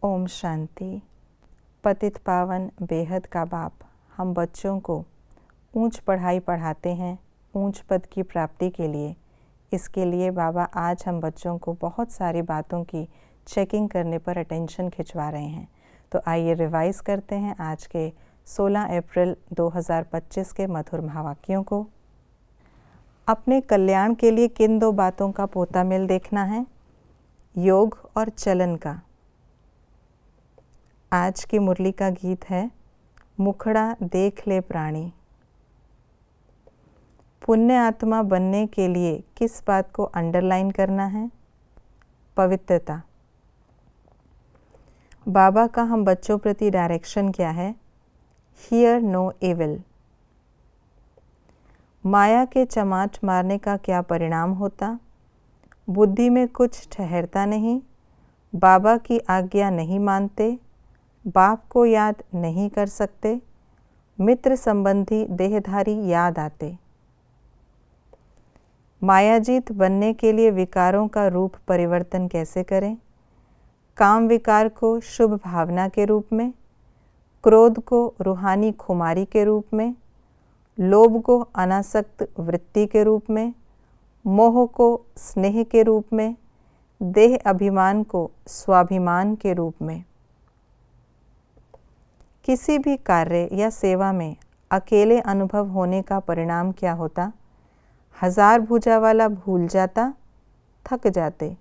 ओम शांति। पतित पावन बेहद का बाप हम बच्चों को ऊंच पढ़ाई पढ़ाते हैं ऊंच पद की प्राप्ति के लिए। इसके लिए बाबा आज हम बच्चों को बहुत सारी बातों की चेकिंग करने पर अटेंशन खिंचवा रहे हैं। तो आइए रिवाइज करते हैं आज के 16 अप्रैल 2025 के मधुर महावाक्यों को। अपने कल्याण के लिए किन दो बातों का पोता मेल देखना है? योग और चलन का। आज की मुरली का गीत है मुखड़ा देख ले प्राणी। पुण्य आत्मा बनने के लिए किस बात को अंडरलाइन करना है? पवित्रता। बाबा का हम बच्चों प्रति डायरेक्शन क्या है? Here no evil. माया के चमाट मारने का क्या परिणाम होता? बुद्धि में कुछ ठहरता नहीं, बाबा की आज्ञा नहीं मानते, बाप को याद नहीं कर सकते, मित्र संबंधी देहधारी याद आते। मायाजीत बनने के लिए विकारों का रूप परिवर्तन कैसे करें? काम विकार को शुभ भावना के रूप में, क्रोध को रूहानी खुमारी के रूप में, लोभ को अनासक्त वृत्ति के रूप में, मोह को स्नेह के रूप में, देह अभिमान को स्वाभिमान के रूप में। किसी भी कार्य या सेवा में अकेले अनुभव होने का परिणाम क्या होता? 1000 भुजा वाला भूल जाता, थक जाते।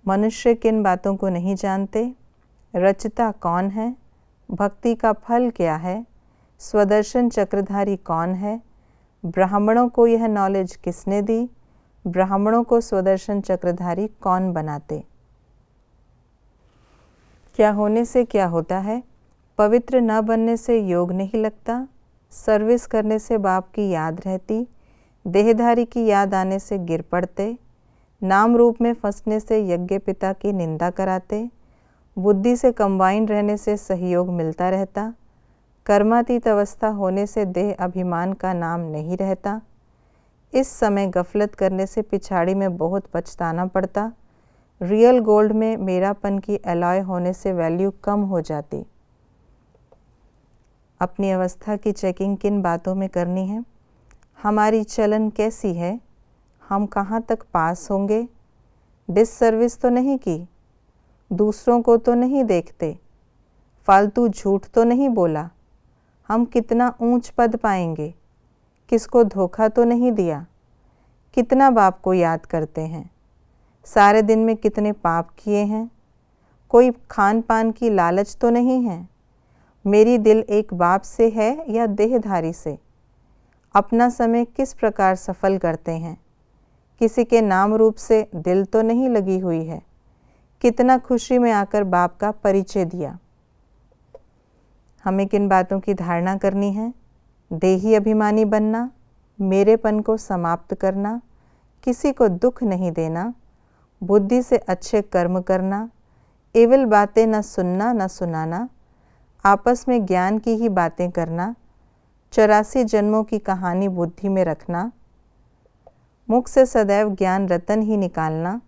मनुष्य किन बातों को नहीं जानते? रचता कौन है? भक्ति का फल क्या है? स्वदर्शन चक्रधारी कौन है? ब्राह्मणों को यह नॉलेज किसने दी? ब्राह्मणों को स्वदर्शन चक्रधारी कौन बनाते? क्या होने से क्या होता है? पवित्र न बनने से योग नहीं लगता, सर्विस करने से बाप की याद रहती, देहधारी की याद आने से गिर पड़ते, नाम रूप में फंसने से यज्ञ पिता की निंदा कराते, बुद्धि से कंबाइन रहने से सहयोग मिलता रहता, कर्मातीत अवस्था होने से देह अभिमान का नाम नहीं रहता, इस समय गफलत करने से पिछाड़ी में बहुत पछताना पड़ता, रियल गोल्ड में मेरापन की अलॉय होने से वैल्यू कम हो जाती। अपनी अवस्था की चेकिंग किन बातों में करनी है? हमारी चलन कैसी है? हम कहाँ तक पास होंगे? डिससर्विस तो नहीं की, दूसरों को तो नहीं देखते, फालतू झूठ तो नहीं बोला, हम कितना ऊंच पद पाएंगे, किसको धोखा तो नहीं दिया, कितना बाप को याद करते हैं, सारे दिन में कितने पाप किए हैं, कोई खान पान की लालच तो नहीं है, मेरी दिल एक बाप से है या देहधारी से, अपना समय किस प्रकार सफल करते हैं, किसी के नाम रूप से दिल तो नहीं लगी हुई है, कितना खुशी में आकर बाप का परिचय दिया। हमें किन बातों की धारणा करनी है? देही अभिमानी बनना, मेरेपन को समाप्त करना, किसी को दुख नहीं देना, बुद्धि से अच्छे कर्म करना, एविल बातें न सुनना न सुनाना, आपस में ज्ञान की ही बातें करना, 84 जन्मों की कहानी बुद्धि में रखना, मुख से सदैव ज्ञान रतन ही निकालना,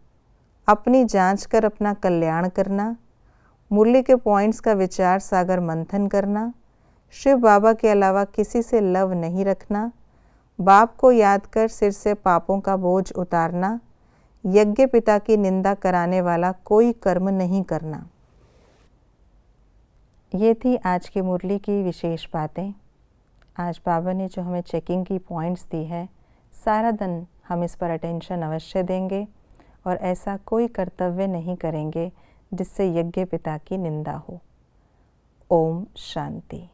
अपनी जांच कर अपना कल्याण करना, मुरली के पॉइंट्स का विचार सागर मंथन करना, शिव बाबा के अलावा किसी से लव नहीं रखना, बाप को याद कर सिर से पापों का बोझ उतारना, यज्ञ पिता की निंदा कराने वाला कोई कर्म नहीं करना। ये थी आज की मुरली की विशेष बातें। आज बाबा ने जो हमें चेकिंग की पॉइंट्स दी है, सारा दिन हम इस पर अटेंशन अवश्य देंगे और ऐसा कोई कर्तव्य नहीं करेंगे जिससे यज्ञ पिता की निंदा हो। ओम शांति।